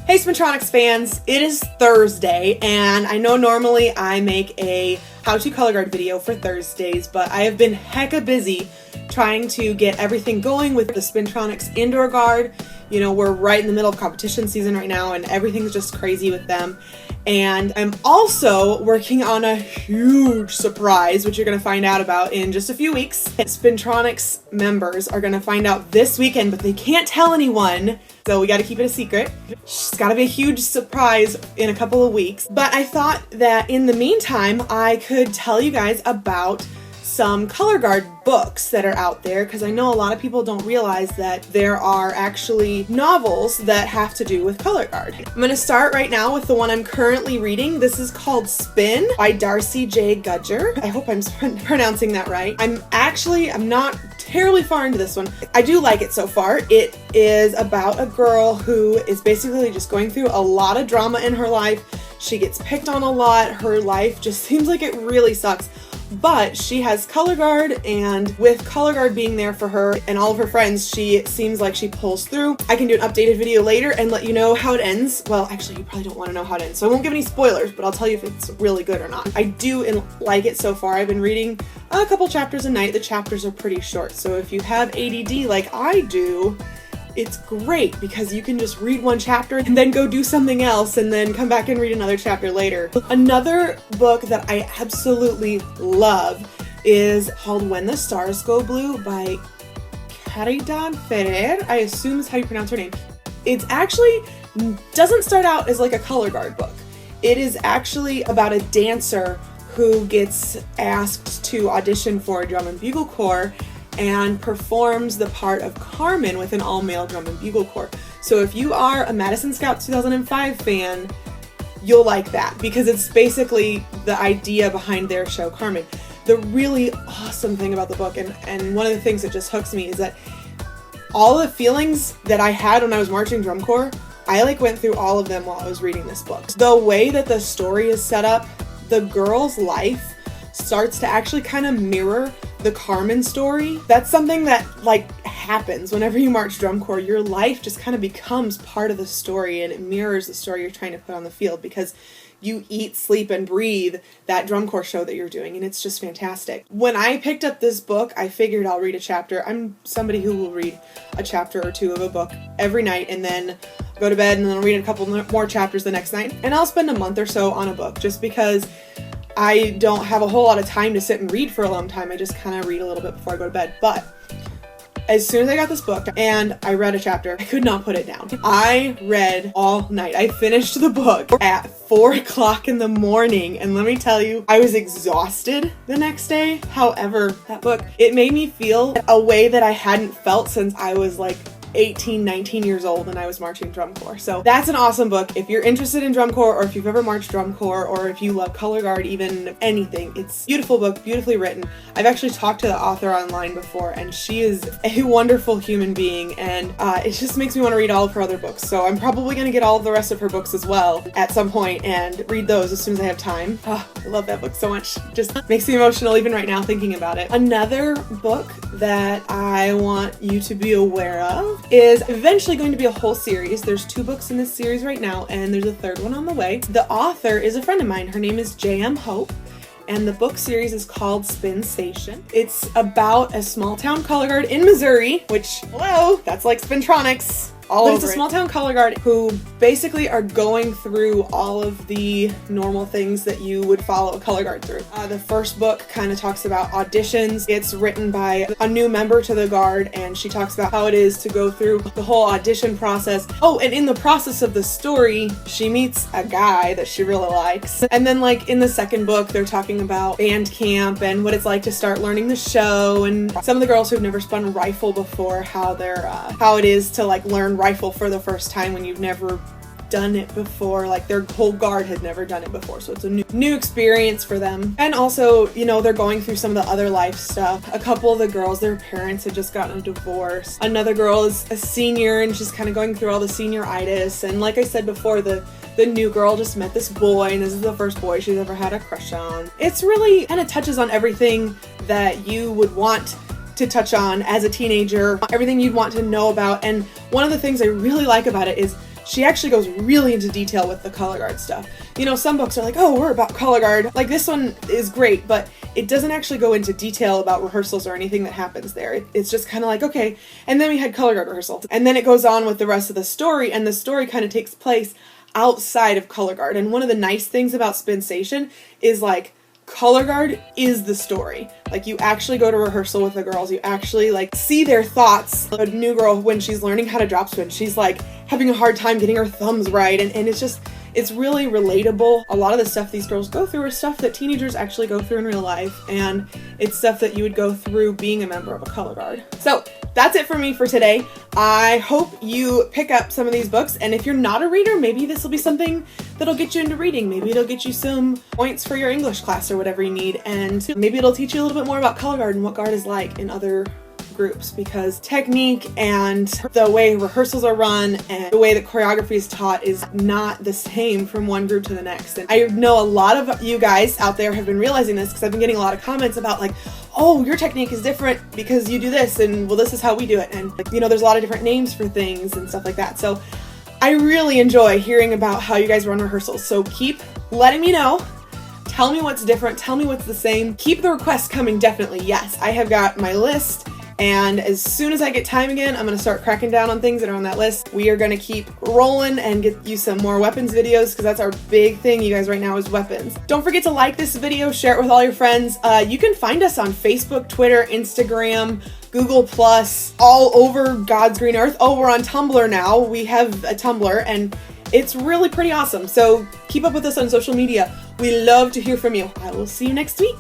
Hey Spintronics fans, it is Thursday, and I know normally I make a how-to color guard video for Thursdays, but I have been hecka busy trying to get everything going with the Spintronics indoor guard. You know, we're right in the middle of competition season right now, and everything's just crazy with them. And I'm also working on a huge surprise, which you're going to find out about in just a few weeks. Spintronics members are going to find out this weekend, but they can't tell anyone, so we got to keep it a secret. It's got to be a huge surprise in a couple of weeks. But I thought that in the meantime, I could tell you guys about some color guard books that are out there, because I know a lot of people don't realize that there are actually novels that have to do with color guard. I'm going to start right now with the one I'm currently reading. This is called Spin by Darcy J. Gudger. I hope I'm pronouncing that right. I'm not terribly far into this one. I do like it so far. It is about a girl who is basically just going through a lot of drama in her life. She gets picked on a lot. Her life just seems like it really sucks. But she has color guard, and with color guard being there for her and all of her friends, she seems like she pulls through. I can do an updated video later and let you know how it ends. Well, actually, you probably don't want to know how it ends, so I won't give any spoilers, but I'll tell you if it's really good or not. I do like it so far. I've been reading a couple chapters a night. The chapters are pretty short, so if you have ADD like I do, it's great because you can just read one chapter and then go do something else and then come back and read another chapter later. Another book that I absolutely love is called When the Stars Go Blue by Caridad Ferrer. I assume is how you pronounce her name. It's actually doesn't start out as like a color guard book. It is actually about a dancer who gets asked to audition for a drum and bugle corps and performs the part of Carmen with an all-male drum and bugle corps. So if you are a Madison Scouts 2005 fan, you'll like that because it's basically the idea behind their show, Carmen. The really awesome thing about the book, and one of the things that just hooks me, is that all the feelings that I had when I was marching drum corps, I went through all of them while I was reading this book. The way that the story is set up, the girl's life starts to actually kind of mirror the Carmen story. That's something that happens whenever you march drum corps. Your life just kind of becomes part of the story, and it mirrors the story you're trying to put on the field because you eat, sleep, and breathe that drum corps show that you're doing, and it's just fantastic. When I picked up this book, I figured I'll read a chapter. I'm somebody who will read a chapter or two of a book every night and then go to bed, and then I'll read a couple more chapters the next night, and I'll spend a month or so on a book just because I don't have a whole lot of time to sit and read for a long time. I just kind of read a little bit before I go to bed. But as soon as I got this book and I read a chapter, I could not put it down. I read all night. I finished the book at 4 o'clock in the morning, and let me tell you, I was exhausted the next day. However, that book, it made me feel a way that I hadn't felt since I was 18, 19 years old and I was marching drum corps. So that's an awesome book. If you're interested in drum corps, or if you've ever marched drum corps, or if you love color guard, even anything, it's a beautiful book, beautifully written. I've actually talked to the author online before, and she is a wonderful human being, and it just makes me want to read all of her other books. So I'm probably going to get all of the rest of her books as well at some point and read those as soon as I have time. Oh, I love that book so much. Just makes me emotional even right now thinking about it. Another book that I want you to be aware of is eventually going to be a whole series. There's 2 books in this series right now, and there's a 3rd one on the way. The author is a friend of mine. Her name is J.M. Hope, and the book series is called Spin Station. It's about a small town color guard in Missouri, which, hello, that's like Spintronics. But it's a small town color guard who basically are going through all of the normal things that you would follow a color guard through. The first book kind of talks about auditions. It's written by a new member to the guard, and she talks about how it is to go through the whole audition process. Oh, and in the process of the story, she meets a guy that she really likes. And then in the second book, they're talking about band camp and what it's like to start learning the show, and some of the girls who've never spun a rifle before, how it is to learn rifle for the first time when you've never done it before. Their whole guard had never done it before, so it's a new experience for them. And also, they're going through some of the other life stuff. A couple of the girls, their parents had just gotten a divorce. Another girl is a senior, and she's kind of going through all the senioritis. And like I said before, the new girl just met this boy, and this is the first boy she's ever had a crush on. It's really kind of touches on everything that you would want to touch on as a teenager, everything you'd want to know about. And one of the things I really like about it is she actually goes really into detail with the color guard stuff. You know, some books are like, oh, we're about color guard. Like this one is great, but it doesn't actually go into detail about rehearsals or anything that happens there. It's just kind of like, okay, and then we had color guard rehearsal. And then it goes on with the rest of the story, and the story kind of takes place outside of color guard. And one of the nice things about Spin Station is like, color guard is the story. Like you actually go to rehearsal with the girls, you actually like see their thoughts. A new girl, when she's learning how to drop spin, she's like having a hard time getting her thumbs right, and it's really relatable. A lot of the stuff these girls go through is stuff that teenagers actually go through in real life, and it's stuff that you would go through being a member of a color guard. So that's it for me for today. I hope you pick up some of these books, and if you're not a reader, maybe this will be something that'll get you into reading. Maybe it'll get you some points for your English class or whatever you need, and maybe it'll teach you a little bit more about color guard and what guard is like in other groups, because technique and the way rehearsals are run and the way that choreography is taught is not the same from one group to the next. And I know a lot of you guys out there have been realizing this, because I've been getting a lot of comments about like, oh, your technique is different because you do this, and well, this is how we do it. And like, you know, there's a lot of different names for things and stuff like that. So I really enjoy hearing about how you guys run rehearsals. So keep letting me know. Tell me what's different. Tell me what's the same. Keep the requests coming, definitely. Yes, I have got my list. And as soon as I get time again, I'm going to start cracking down on things that are on that list. We are going to keep rolling and get you some more weapons videos, because that's our big thing, you guys, right now is weapons. Don't forget to like this video, share it with all your friends. You can find us on Facebook, Twitter, Instagram, Google+, all over God's green earth. Oh, we're on Tumblr now. We have a Tumblr, and it's really pretty awesome. So keep up with us on social media. We love to hear from you. I will see you next week.